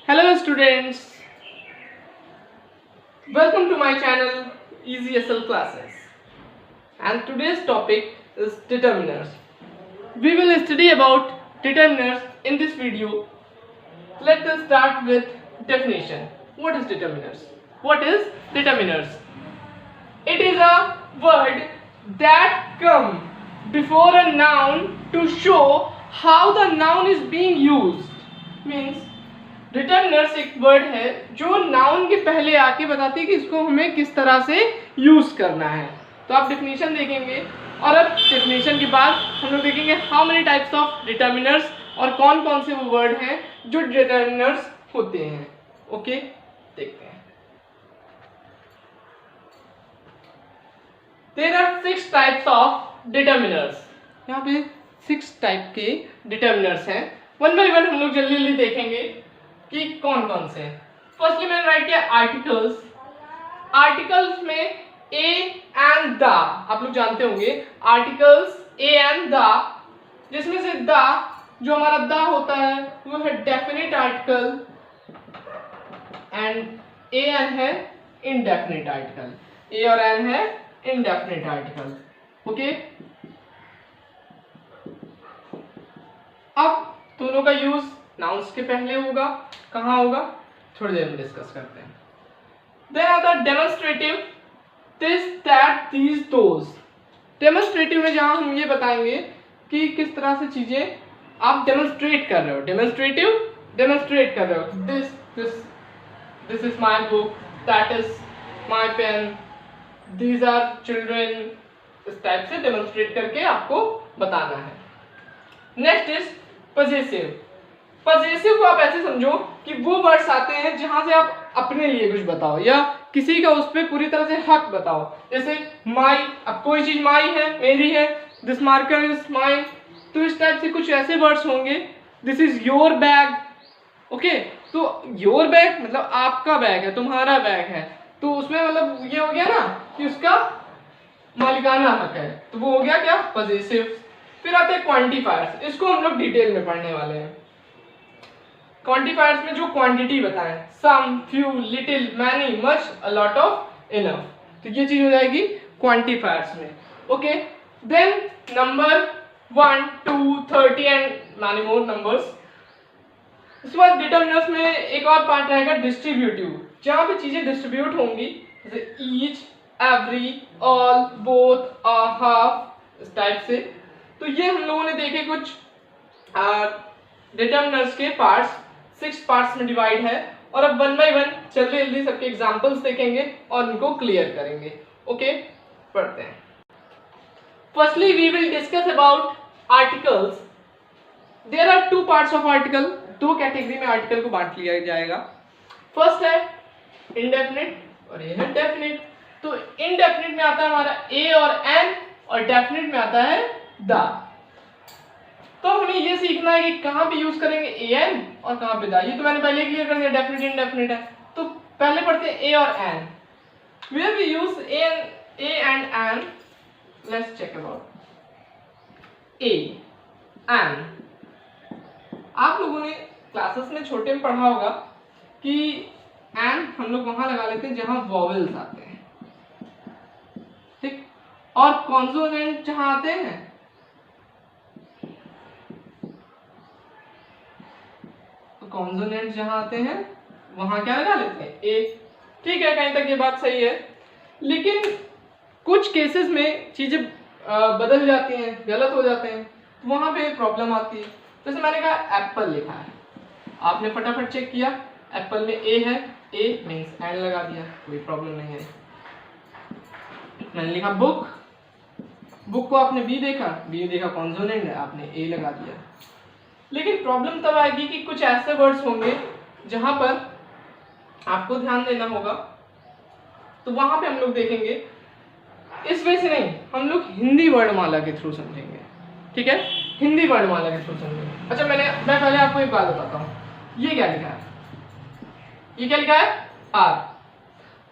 Hello students, welcome to my channel EasySL classes, and today's topic is determiners. We will study about determiners in this video. Let us start with definition. What is determiners? What is determiners? It is a word that comes before a noun to show how the noun is being used. Means determiners एक word है जो noun के पहले आके बताती है कि इसको हमें किस तरह से यूज करना है. तो आप डेफिनेशन देखेंगे और अब डेफिनेशन के बाद हम लोग देखेंगे how many types of determiners और कौन कौन से वो वर्ड हैं जो डिटरमिनर्स होते हैं. ओके, देखते हैं. There are 6 types of determiners. यहाँ पे 6 टाइप के डिटरमिनर्स हैं. वन बाय वन हम लोग जल्दी जल्दी देखेंगे कि कौन कौन से. फर्स्टली मैंने राइट किया आर्टिकल्स. आर्टिकल्स में ए एंड द, आप लोग जानते होंगे आर्टिकल्स ए एंड द, जिसमें से द जो हमारा द होता है वो है definite article and A an है इनडेफिनेट आर्टिकल. ए और एन है इनडेफिनेट आर्टिकल. ओके, अब दोनों का यूज नाउन्स के पहले होगा. कहाँ होगा थोड़ी देर में डिस्कस करते हैं. देन आता है demonstrative, this that these those. Demonstrative में जहाँ हम ये बताएंगे कि किस तरह से चीजें आप डेमोन्स्ट्रेट कर रहे हो. डेमोन्स्ट्रेट कर रहे हो. This is my book, that is my pen, these are children. इस टाइप से डेमोन्स्ट्रेट करके आपको बताना है. Next is possessive. पजेसिव को आप ऐसे समझो कि वो वर्ड्स आते हैं जहां से आप अपने लिए कुछ बताओ या किसी का उस पर पूरी तरह से हक बताओ. जैसे माई, अब कोई चीज माई है, मेरी है. This marker is mine. तो इस टाइप से कुछ ऐसे वर्ड्स होंगे. This is your bag. Okay, तो योर बैग मतलब आपका बैग है, तुम्हारा बैग है. तो उसमें मतलब ये हो गया ना कि उसका मालिकाना हक है. तो वो हो गया क्या, पजेसिव. फिर आते हैं क्वांटिफायर्स. इसको हम लोग डिटेल में पढ़ने वाले हैं. क्वांटिफायर्स में जो क्वांटिटी बताएं, some, few, little, many, much, a lot of, enough. तो ये चीज हो जाएगी क्वांटिफायर्स में. Okay, then number 1, 2, 30 and many more numbers. इसके बाद डिटरमिनर्स में एक और पार्ट रहेगा डिस्ट्रीब्यूटिव, जहां पे चीजें डिस्ट्रीब्यूट होंगी. जैसे each, every, all, both, half, इस टाइप से. तो ये हम लोगों ने देखे कुछ डिटरमिनर्स के पार्ट्स. 6 पार्ट्स में डिवाइड है. और अब वन बाय वन जल्दी जल्दी सबके एग्जांपल्स देखेंगे और उनको क्लियर करेंगे. ओके, पढ़ते हैं. Firstly we will discuss about articles. There are 2 parts of article. 2 category में आर्टिकल को बांट लिया जाएगा. फर्स्ट है इनडेफिनिट और ये है डेफिनिट. तो इनडेफिनिट में आता है हमारा ए और एन और डेफिनिट में आता है द. तो हमें ये सीखना है कि कहाँ पे यूज करेंगे ए एन और कहाँ पे द. ये तो मैंने पहले क्लियर कर दिया, डेफिनेट इनडेफिनिट है. तो पहले पढ़ते हैं ए और an. Where we use A and an. Let's check about A an. आप लोगों ने क्लासेस में छोटे में पढ़ा होगा कि एन हम लोग वहां लगा लेते हैं जहां वॉवेल्स आते हैं, ठीक, और कॉन्सोनेंट जहां आते हैं कॉन्सोनेंट जहां आते हैं वहां क्या लगा लेते हैं, ए. ठीक है, कहीं तक ये बात सही है. लेकिन कुछ केसेस में चीजें बदल जाती हैं, गलत हो जाते हैं, तो वहां पे प्रॉब्लम आती है. जैसे मैंने कहा एप्पल लिखा है, आपने फटाफट चेक किया एप्पल में ए है, ए मीन्स एन लगा दिया, कोई प्रॉब्लम नहीं है. मैंने लिखा बुक, बुक को आपने बी देखा कॉन्सोनेंट है, आपने ए लगा दिया. लेकिन प्रॉब्लम तब आएगी कि कुछ ऐसे वर्ड्स होंगे जहां पर आपको ध्यान देना होगा. तो वहां पे हम लोग देखेंगे. इस वजह से नहीं, हम लोग हिंदी वर्णमाला के थ्रू समझेंगे. ठीक है, हिंदी वर्णमाला के थ्रू समझेंगे. अच्छा, मैं पहले आपको एक बात बताता हूँ. ये क्या लिखा है, ये क्या लिखा है, आर.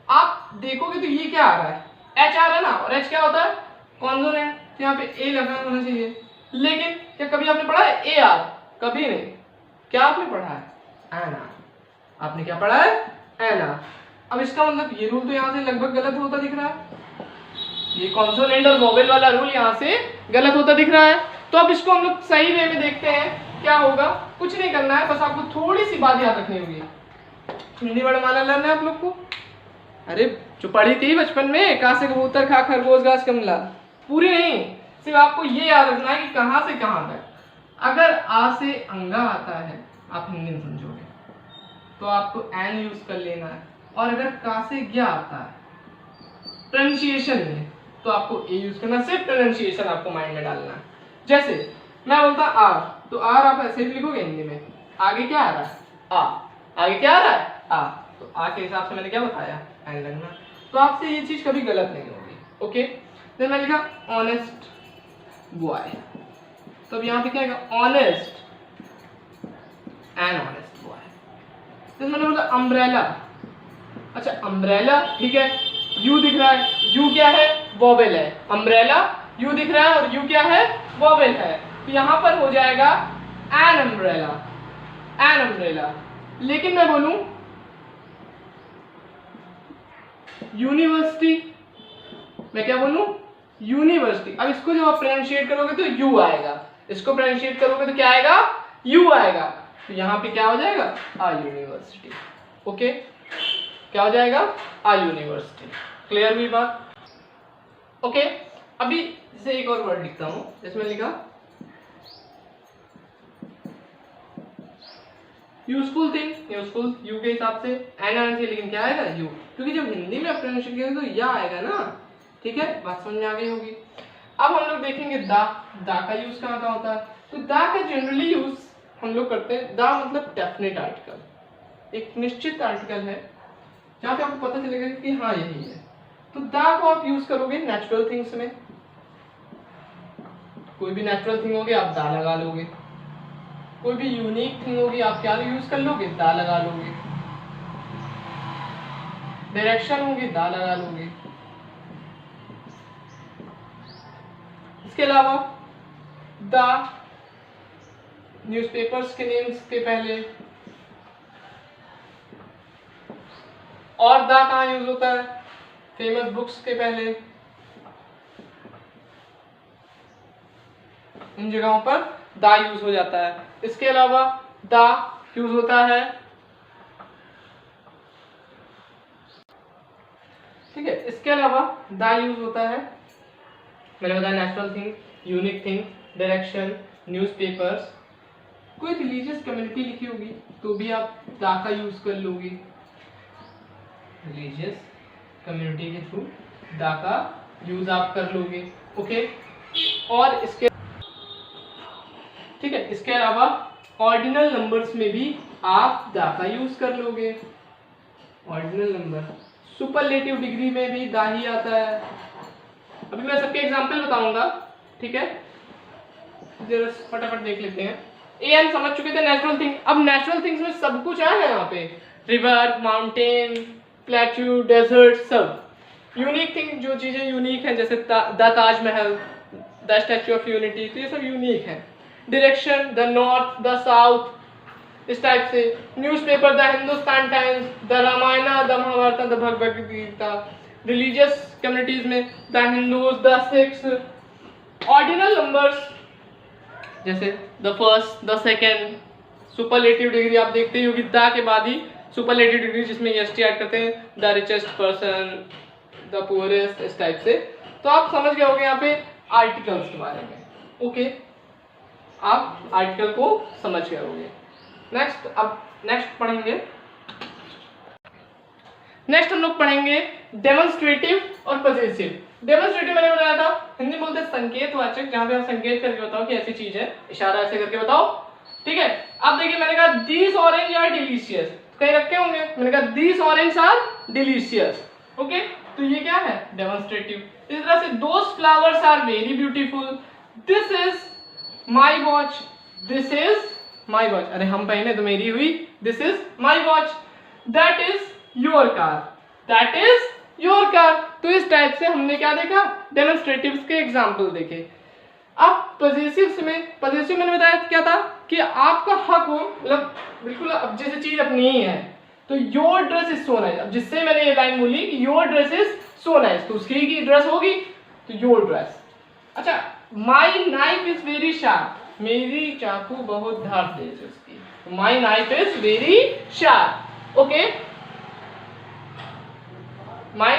आप देखोगे तो ये क्या आ रहा है, एच आ रहा है ना, और एच क्या होता है, कॉन्सोनेंट. तो यहाँ पे ए लगा होना चाहिए. लेकिन क्या कभी आपने पढ़ा है ए आर? कभी नहीं. क्या आपने पढ़ा है, एन आर. आपने क्या पढ़ा है, एन आर। अब इसका मतलब ये रूल तो यहाँ से लगभग गलत होता दिख रहा है, ये कॉन्सोनेंट और वोवेल वाला रूल यहाँ से गलत होता दिख रहा है। तो अब इसको हम लोग सही वे में देखते हैं क्या होगा। कुछ नहीं करना है, बस आपको थोड़ी सी बात याद रखनी होगी। हिंदी वर्णमाला लर्न है आप लोग को, अरे जो पढ़ी थी बचपन में, का से कबूतर, खा खरगोश, गाछ कमला, पूरी नहीं, सिर्फ आपको ये याद रखना है कि कहाँ से कहाँ तक। अगर आ से अंगा आता है, आप हिंदी में समझोगे, तो आपको एन यूज कर लेना है। और अगर का से ज्ञा आता है प्रोनाउंसिएशन में, तो आपको ए यूज करना। सिर्फ प्रोनाउंसिएशन आपको माइंड में डालना है। जैसे मैं बोलता आर, तो आर आप ऐसे ही लिखोगे हिंदी में, आगे क्या आ रहा है, आ, आगे क्या आ रहा है, आ, तो आ के हिसाब से मैंने क्या बताया, एन लगना। तो आपसे ये चीज कभी गलत नहीं होगी। ओके, देन मैं लिखा ऑनेस्ट बॉय, तो अब यहाँ पे क्या आएगा, honest and honest boy. Then मैंने बोला अम्ब्रेला, अच्छा अम्ब्रेला, ठीक है, यू दिख रहा है, यू क्या है, वोवेल है, अम्ब्रेला यू दिख रहा है और यू क्या है, वोवेल है, तो यहाँ पर हो जाएगा एन अम्ब्रेला, एन अम्ब्रेला। लेकिन मैं बोलूं यूनिवर्सिटी, मैं क्या बोलूं, यूनिवर्सिटी। अब इसको जब आप प्रोनाउंशिएट करोगे तो यू आएगा, इसको प्रोनाउंशिएट करोगे तो क्या आएगा, यू आएगा, तो यहाँ पे क्या हो जाएगा, आ यूनिवर्सिटी। ओके, क्या हो जाएगा, आ यूनिवर्सिटी। क्लियर हुई बात। ओके, अभी जैसे एक और वर्ड लिखता हूं, जिसमें लिखा यूजफुल थिंग, यूजफुल यू के हिसाब से एन आना चाहिए, लेकिन क्या आएगा, यू, क्योंकि जब हिंदी में आप प्रोनाउंसिएशन करेंगे तो या आएगा ना। ठीक है, बात समझ में आ गई होगी। अब हम लोग देखेंगे दा, दा का यूज कहाँ कहाँ होता है। तो दा का जनरली यूज हम लोग करते हैं, दा मतलब डेफिनेट आर्टिकल, एक निश्चित आर्टिकल है जहाँ पे आपको पता चलेगा कि हाँ यही है। तो दा को आप यूज करोगे नेचुरल थिंग्स में, कोई भी नेचुरल थिंग होगी आप दा लगा लोगे, कोई भी यूनिक थिंग होगी आप क्या यूज कर लोगे, दा लगा लोगे, डायरेक्शन होगी दा लगा लोगे। इसके अलावा दा न्यूज़पेपर्स के नेम्स के पहले, और दा कहाँ यूज होता है, फेमस बुक्स के पहले, इन जगहों पर दा यूज हो जाता है। इसके अलावा दा यूज होता है, ठीक है, इसके अलावा दा यूज होता है, मैंने बताया natural thing, unique thing, direction, newspapers. कोई रिलीजियस कम्युनिटी लिखी होगी तो भी आप दा का यूज कर लोगे, रिलीजियस कम्युनिटी के थ्रू दा का यूज आप कर लोगे। ओके, और इसके, ठीक है, इसके अलावा ऑर्डिनल नंबर्स में भी आप दा का यूज कर लोगे। ऑर्डिनल नंबर, सुपरलेटिव डिग्री में भी दा ही आता है। अभी मैं सबके एग्जांपल बताऊंगा, ठीक है, जरा फटाफट देख लेते हैं। ए एन समझ चुके थे नेचुरल थिंग। अब नेचुरल थिंग्स में सब कुछ आया है यहाँ पे, रिवर, माउंटेन, प्लेट्यू, डेजर्ट, सब। यूनिक थिंग, जो चीजें यूनिक हैं, जैसे the Taj Mahal, the statue of unity, तो ये सब यूनिक है। Direction, the north, the south, इस टाइप से। Newspaper, the Hindustan times, the Ramayan, the Mahabharat, the Bhagavad Gita. Religious communities में the Hindus, the Sikhs. Ordinal numbers जैसे the first, the second. Superlative degree आप देखते ही होगी, द के बाद ही सुपरलेटिव डिग्री जिसमें एस टी ऐड करते हैं, the richest person, the poorest, इस टाइप से। तो आप समझ गए होंगे यहाँ पे आर्टिकल्स के बारे में। ओके, आप आर्टिकल को समझ गए होंगे। नेक्स्ट, अब नेक्स्ट पढ़ेंगे, नेक्स्ट हम लोग पढ़ेंगे डेमोन्स्ट्रेटिव और पजेसिव। डेमोन्स्ट्रेटिव मैंने बताया था, हिंदी बोलते हैं संकेतवाचक, जहां पे आप संकेत करके बताओ कि ऐसी चीज है, इशारा ऐसे करके बताओ। ठीक है, अब देखिए मैंने कहा दीस ऑरेंज आर डिलीशियस, कहीं रखे होंगे, मैंने कहा these orange are delicious. Okay, तो ये क्या है, डेमोन्स्ट्रेटिव। इस तरह से those flowers are very beautiful, this is my watch, this is my watch, अरे हम पहने तो मेरी हुई, this is my watch, that is your car, that is your car. तो इस टाइप से हमने क्या देखा, डेमोन्स्ट्रेटिव्स के एग्जाम्पल देखे। अब पजेसिव्स में, पजेसिव मैंने बताया क्या था कि आपका हक हो, मतलब बिल्कुल अब जैसे चीज अपनी ही है, तो your dress is so nice, अब जिससे मैंने ये लाइन बोली कि your dress is so nice, तो उसकी की ड्रेस होगी तो योर ड्रेस। अच्छा, my knife is very sharp, मेरी चाकू बहुत धार तेज है उसकी, my knife is very sharp. Okay, my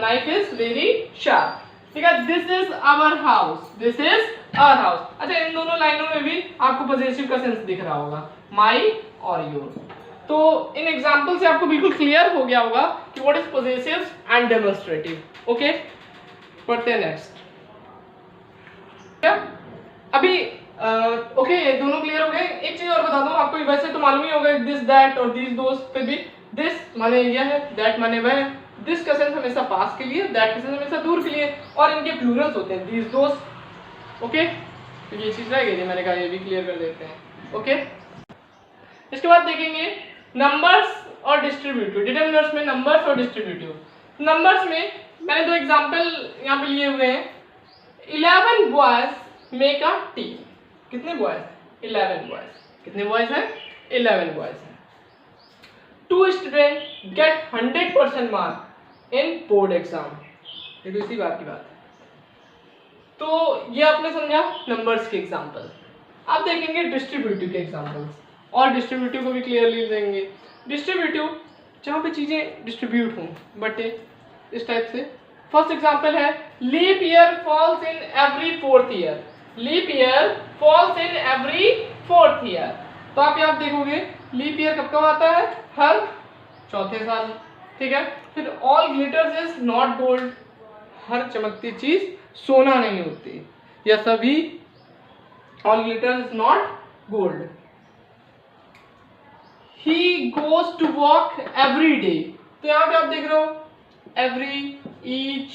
knife is very sharp. ठीक है, this is our house, this is our house. अच्छा, इन दोनों लाइनों में भी आपको पॉजेसिव का सेंस दिख रहा होगा, माई और योर। तो इन एग्जांपल से आपको बिल्कुल क्लियर हो गया होगा कि what is possessive and demonstrative. Okay, पढ़ते हैं नेक्स्ट। अभी ओके, ये दोनों क्लियर हो गए। एक चीज और बता दूं आपको, वैसे तो मालूम ही होगा दिस दैट और दीज दोस पे भी दिस माने यह है, दैट माने वह है। दिस का सेंस हमेशा पास के लिए, दैट का सेंस हमेशा दूर के लिए, और इनके प्लूरल्स होते हैं दीज दोस। ओके, तो ये चीज रह गई, मैंने कहा ये भी क्लियर कर देते हैं। ओके, इसके बाद देखेंगे नंबर्स और डिस्ट्रीब्यूटिव। डिटरमिनर्स में नंबर्स और डिस्ट्रीब्यूटिव। नंबर्स में मैंने दो एग्जांपल यहाँ पे लिए हुए हैं। 11 बॉयज मेक अ टीम। कितने बॉयज? 11 बॉयज। कितने बॉयज हैं? 11 बॉयज हैं। 2 student gate 100% mark in board exam. ये तो इसी बात की बात है। तो ये आपने समझा नंबर्स के एग्जांपल। आप देखेंगे डिस्ट्रीब्यूटिव के एग्जांपल्स, और डिस्ट्रीब्यूटिव को भी क्लियरली देंगे। डिस्ट्रीब्यूटिव जहाँ पे चीजें डिस्ट्रीब्यूट हों, बटे इस टाइप से। फर्स्ट एग्जांपल है leap year falls in every 4th year. Leap year falls in every 4th year. तो आप यहाँ देखोगे लीप ईयर कब कब आता है? हर चौथे साल। ठीक है, फिर all glitters is not gold. हर चमकती चीज सोना नहीं होती, या सभी all glitters is not gold. He goes to walk every day. तो यहाँ पे आप देख रहे हो एवरी, ईच,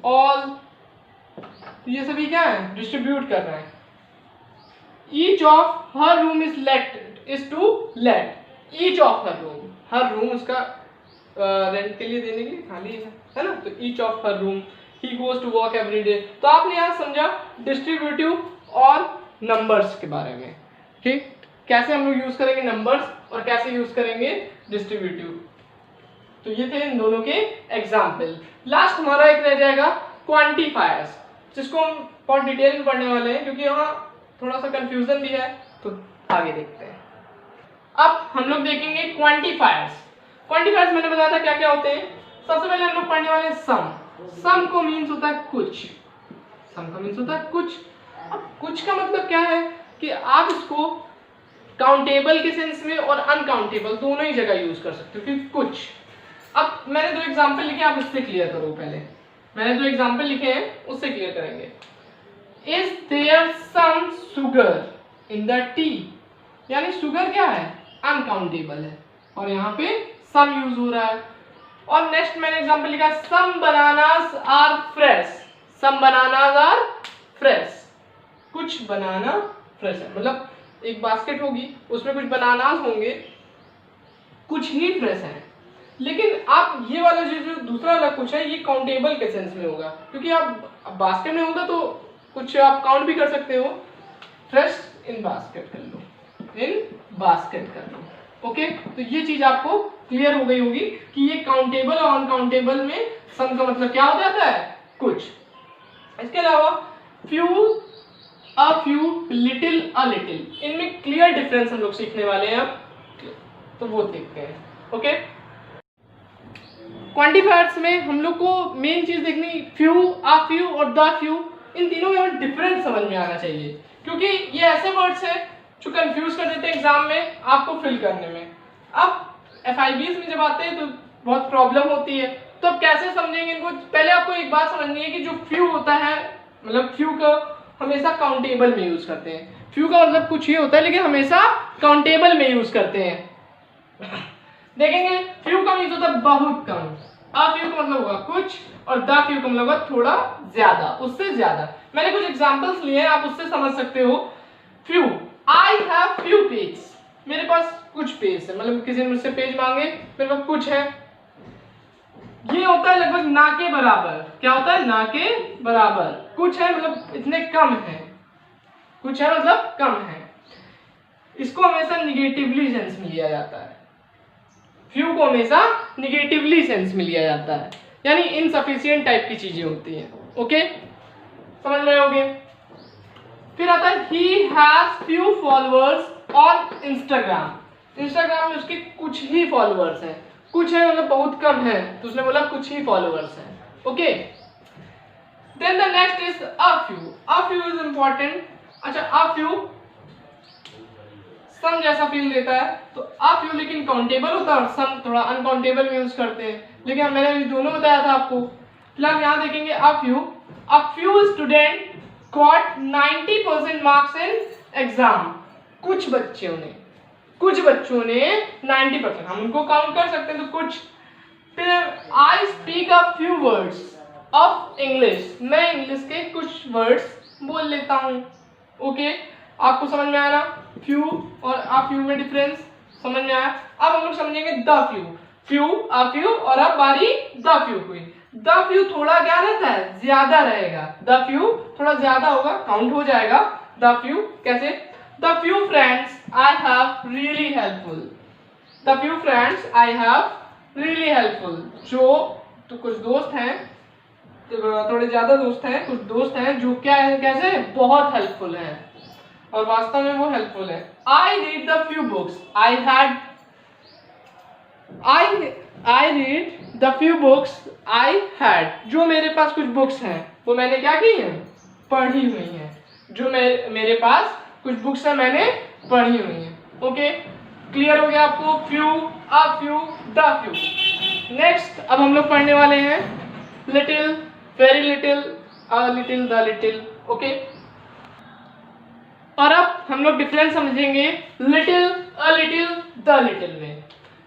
ऑल, ये सभी क्या है? डिस्ट्रीब्यूट कर रहे हैं। Each of her room is let is to let. Each of her room, हर रूम उसका रेंट के लिए देने के लिए खाली है ना? तो each of her room, he goes to walk every day. तो आपने यहाँ समझा डिस्ट्रीब्यूटिव और नंबर्स के बारे में। ठीक, कैसे हम लोग यूज करेंगे नंबर्स और कैसे यूज करेंगे डिस्ट्रीब्यूटिव। तो ये थे इन दोनों के एग्जाम्पल। लास्ट हमारा एक रह जाएगा क्वांटिफायर्स, जिसको हम बहुत डिटेल में पढ़ने वाले हैं, क्योंकि यहाँ थोड़ा सा कंफ्यूजन भी है। तो आगे देखते हैं। अब हम लोग देखेंगे क्वांटिफायर्स। क्वांटिफायर्स मैंने बताया था क्या क्या होते हैं। सबसे पहले हम लोग पढ़ने वाले हैं सम। सम को मीन्स होता है कुछ। सम का मीन्स होता है कुछ। अब कुछ का मतलब क्या है कि आप इसको काउंटेबल के सेंस में और अनकाउंटेबल दोनों ही जगह यूज कर सकते हो, क्योंकि कुछ। अब मैंने दो एग्जांपल लिखे, आप उससे क्लियर करो। पहले मैंने दो एग्जांपल लिखे हैं, उससे क्लियर करेंगे। Is there some sugar in the tea? यानी शुगर क्या है? अनकाउंटेबल है, और यहाँ पे सम यूज हो रहा है। और नेक्स्ट मैंने एग्जांपल लिखा some bananas are fresh. Some bananas are fresh. कुछ बनाना फ्रेश है, मतलब एक बास्केट होगी, उसमें कुछ बनानास होंगे, कुछ ही फ्रेश है। लेकिन आप ये वाला जो दूसरा वाला कुछ है, ये काउंटेबल के सेंस में होगा, क्योंकि आप बास्केट में होगा तो कुछ आप काउंट भी कर सकते हो। फ्रेश इन बास्केट कर लो, इन बास्केट कर लो। ओके, तो ये चीज आपको क्लियर हो गई होगी कि ये काउंटेबल और अनकाउंटेबल में सम का मतलब क्या हो जाता है? कुछ। इसके अलावा few, a few, little, a little, इनमें क्लियर डिफरेंस हम लोग सीखने वाले हैं अब, तो वो देखते हैं। ओके, क्वांटिफायर्स में हम लोग को मेन चीज देखनी फ्यू, अ फ्यू और द फ्यू, इन तीनों में डिफरेंस समझ में आना चाहिए, क्योंकि ये ऐसे वर्ड्स हैं जो कंफ्यूज कर देते हैं एग्जाम में आपको फिल करने में। अब FIBs में जब आते हैं तो बहुत प्रॉब्लम होती है, तो अब कैसे समझेंगे इनको? पहले आपको एक बात समझनी है कि जो फ्यू होता है, मतलब फ्यू का हमेशा काउंटेबल में यूज करते हैं। फ्यू का मतलब कुछ ही होता है, लेकिन हमेशा काउंटेबल में यूज करते हैं। देखेंगे फ्यू का मीन्स होता है बहुत कम, अ फ्यू का मतलब होगा कुछ, और द फ्यू का मतलब होगा थोड़ा ज्यादा, उससे ज्यादा। मैंने कुछ एग्जांपल्स लिए हैं, आप उससे समझ सकते हो। Few, I have few page, मेरे पास कुछ पेज है, मतलब किसी ने मुझसे पेज मांगे, मेरे पास कुछ है। ये होता है लगभग ना के बराबर। क्या होता है? ना के बराबर। कुछ है मतलब इतने कम है, कुछ है मतलब कम है। इसको हमेशा निगेटिवली सेंस में लिया जाता है। फ्यू को हमेशा निगेटिवली सेंस में लिया जाता है, यानी इनसफिशिएंट टाइप की चीजें होती हैं। ओके, समझ रहे होगे। फिर आता है he has few followers on Instagram. Instagram में उसके कुछ ही फॉलोअर्स हैं, कुछ है मतलब बहुत कम है, तो उसने बोला कुछ ही फॉलोअर्स हैं। Okay, then the next is a few. A few is important. अच्छा, अ फ्यू सम जैसा फील देता है, तो अ फ्यू लेकिन काउंटेबल होता है और सम थोड़ा अनकाउंटेबल में यूज करते हैं, लेकिन मैंने अभी दोनों बताया था आपको। फिलहाल यहाँ देखेंगे a few student got 90% marks in exam. कुछ बच्चों ने 90%, हम उनको काउंट कर सकते हैं, तो कुछ। फिर I speak a few words of English. मैं इंग्लिश के कुछ वर्ड्स बोल लेता हूँ। ओके, आपको समझ में आया ना फ्यू और अ फ्यू में डिफरेंस समझ में आया। अब हम लोग समझेंगे द फ्यू अ फ्यू और अब बारी द फ्यू हुई। द फ्यू थोड़ा क्या रहता है, ज्यादा रहेगा। द फ्यू थोड़ा ज्यादा होगा, काउंट हो जाएगा। द फ्यू कैसे, the few friends I have really helpful. The few friends I have really helpful. जो तो कुछ दोस्त हैं, तो थोड़े ज्यादा दोस्त हैं, कुछ दोस्त हैं जो क्या है, कैसे बहुत हेल्पफुल हैं और वास्तव में वो हेल्पफुल है। I read the few books I read the few books I had. जो मेरे पास कुछ बुक्स हैं वो मैंने क्या की हैं, पढ़ी हुई हैं। जो मेरे पास कुछ बुक्स हैं मैंने पढ़ी हुई हैं। ओके, क्लियर हो गया आपको few a few the few. Next अब हम लोग पढ़ने वाले हैं little, very little, a little, the little. Okay, और अब हम लोग डिफरेंस समझेंगे little, a little, the little में।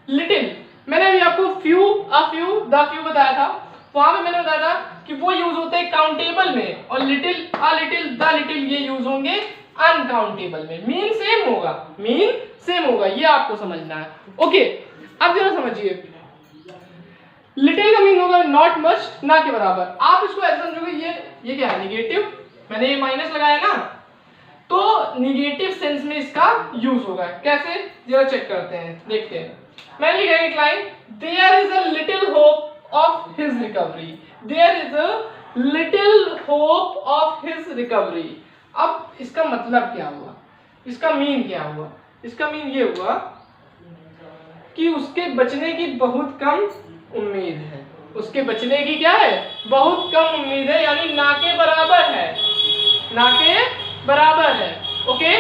लिटिल मैंने अभी आपको few a few the few बताया था, वहां पे मैंने बताया था कि वो यूज होते हैं काउंटेबल में, और little, a little, the little ये यूज होंगे अनकाउंटेबल में। मीन सेम होगा, ये आपको समझना है। ओके, अब जरा समझिए, लिटिल का मीन होगा नॉट मच, ना के बराबर। आप इसको ऐसा समझोगे ये क्या है, निगेटिव। मैंने ये माइनस लगाया ना, तो निगेटिव सेंस में इसका यूज होगा। कैसे, जरा चेक करते हैं, देखते हैं। मैंने लिखा एक line, there is a little hope of his recovery. There is a little hope of his recovery. अब इसका मतलब क्या हुआ, इसका मीन क्या हुआ? इसका मीन ये हुआ कि उसके बचने की बहुत कम उम्मीद है। उसके बचने की क्या है, बहुत कम उम्मीद है, यानी ना के बराबर है, ना के बराबर है। ओके,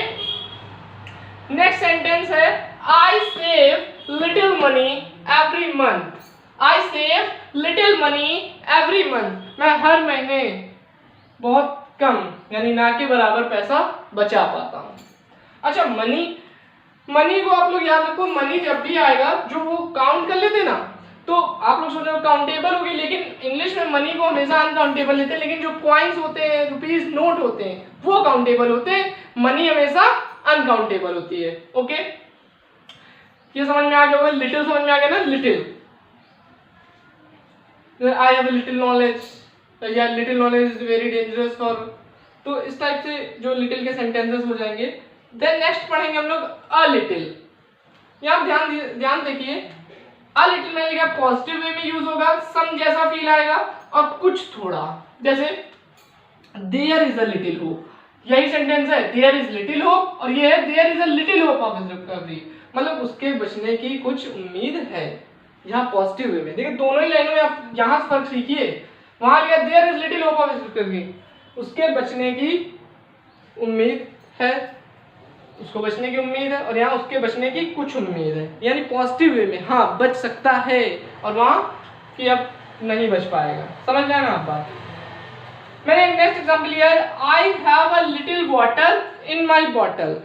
नेक्स्ट सेंटेंस है, I save little money every month. I save little money every month. मैं हर महीने बहुत कम यानी ना के बराबर पैसा बचा पाता हूँ। अच्छा, मनी को आप लोग याद रखो, मनी जब भी आएगा जो वो काउंट कर लेते ना, तो आप लोग सोच रहे हो काउंटेबल होगी, लेकिन इंग्लिश में मनी को हमेशा अनकाउंटेबल लेते हैं, लेकिन जो कॉइन्स होते हैं, रुपीस नोट होते हैं, वो काउंटेबल होते हैं, मनी हमेशा अनकाउंटेबल होती है। ओके, ये समझ में आ गया होगा, लिटिल समझ में आ गया ना, little, I have a little knowledge, या little knowledge is very dangerous for, तो इस टाइप से जो लिटिल के सेंटेंसेस हो जाएंगे। देन नेक्स्ट पढ़ेंगे हम लोग अ लिटिल। यहाँ ध्यान देखिए, अ लिटिल में लिखा पॉजिटिव वे में यूज होगा, सम जैसा फील आएगा, और कुछ थोड़ा, जैसे there is a little hope, यही सेंटेंस है, देयर इज लिटिल होप, और ये है there is a little hope of his recovery, मतलब उसके बचने की कुछ उम्मीद है। यहाँ पॉजिटिव वे में देखिए, दोनों ही लाइनों में आप यहाँ फर्क सीखिए। वहां लिखा there is little hope of his recovery, उसके बचने की उम्मीद है, उसको बचने की उम्मीद है, और यहाँ उसके बचने की कुछ उम्मीद है, यानी पॉजिटिव वे में हाँ बच सकता है, और वहां कि अब नहीं बच पाएगा। समझ रहे हैं ना आप बात? मैंने एक नेक्स्ट एग्जांपल लिया है, आई have a little water in my bottle.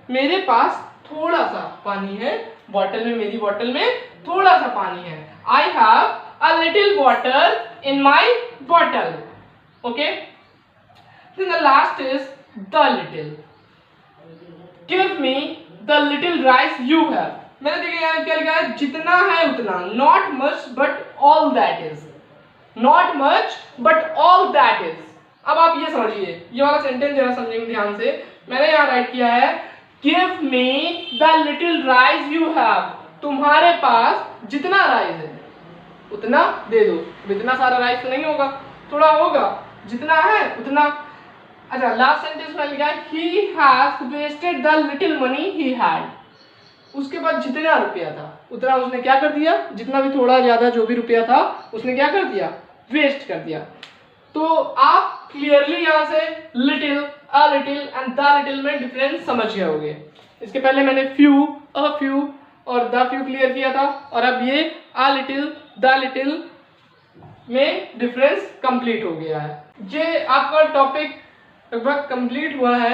मेरे पास थोड़ा सा पानी है बॉटल में, मेरी बॉटल में थोड़ा सा पानी है। आई have a little water in my bottle. Okay, then the last is the little. Give me the little rice you have. मैंने देखा यहाँ क्या लिखा है, जितना है उतना, not much but all that is, not much but all that is। अब आप ये समझिए, ये वाला सेंटेंस जरा समझेंगे ध्यान से। मैंने यहाँ राइट किया है, give me the little rice you have, तुम्हारे पास जितना राइस है उतना दे दो। इतना सारा राइस तो नहीं होगा, थोड़ा होगा, जितना है उतना। अच्छा, लास्ट सेंटेंस में लिखा है he has wasted the little money he had. उसके पास जितना रुपया था उतना उसने क्या कर दिया, जितना भी थोड़ा ज्यादा जो भी रुपया था उसने क्या कर दिया, वेस्ट कर दिया। तो आप क्लियरली यहाँ से little, a little and the little में डिफरेंस समझ गए होंगे। इसके पहले मैंने फ्यू, अ फ्यू और द फ्यू क्लियर किया था, और अब ये अ लिटिल, द लिटिल में डिफरेंस कंप्लीट हो गया है। ये आपका टॉपिक लगभग कंप्लीट हुआ है।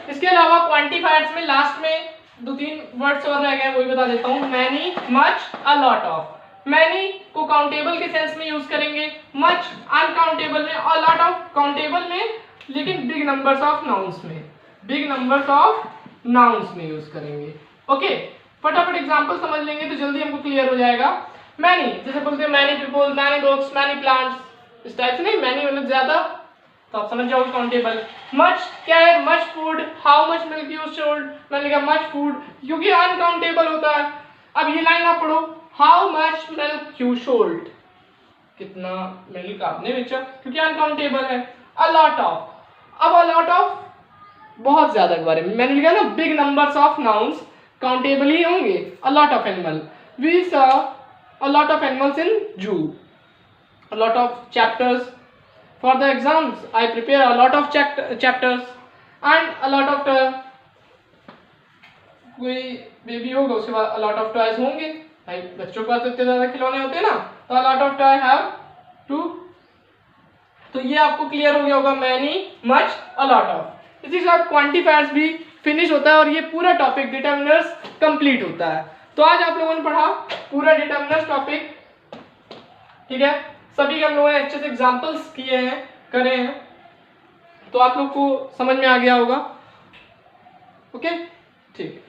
इसके अलावा क्वांटिफायर्स में लास्ट में 2-3 वर्ड्स और रह गए, वही बता देता हूँ। Many, much, a lot of. Many को काउंटेबल के सेंस में यूज करेंगे, मच अनकाउंटेबल में, और लॉट ऑफ काउंटेबल में, लेकिन बिग नंबर्स ऑफ नाउन्स में, बिग नंबर्स ऑफ नाउन्स में यूज करेंगे। ओके, फटाफट एग्जांपल समझ लेंगे तो जल्दी हमको क्लियर हो जाएगा। मैनी, जैसे बोलते हैं many people, many books, many plants, इस टाइप से नहीं, मैनी मतलब ज्यादा, तो आप समझ जाओगे काउंटेबल। मच क्या है, much food, how much milk you sold, मैंने कहा मच फूड क्योंकि अनकाउंटेबल होता है। अब ये लाइन आप पढ़ो, how much milk you sold, कितना मिल्क आपने बेचा, क्योंकि अनकाउंटेबल है। अ लॉट ऑफ, अब अ लॉट ऑफ बहुत ज्यादा के बारे में मैंने लिखा ना, big numbers of nouns countable ही होंगे। A lot of animal, we saw a lot of animals in zoo. A lot of chapters, for the exams I prepare a lot of chapters and a lot of कोई baby होगा उसके बाद a lot of toys होंगे भाई, बच्चों के पास इतने ज्यादा खिलौने होते हैं ना, तो a lot of toy have to। तो ये आपको क्लियर हो गया होगा, many, much, a lot of। इसी के साथ क्वांटिफायर्स भी फिनिश होता है और ये पूरा टॉपिक डिटरमिनर्स कंप्लीट होता है। तो आज आप लोगों ने पढ़ा पूरा डिटरमिनर्स टॉपिक, ठीक है। सभी के हम लोगों ने अच्छे से एग्जाम्पल्स किए हैं, करे हैं, तो आप लोग को समझ में आ गया होगा। ओके, ठीक।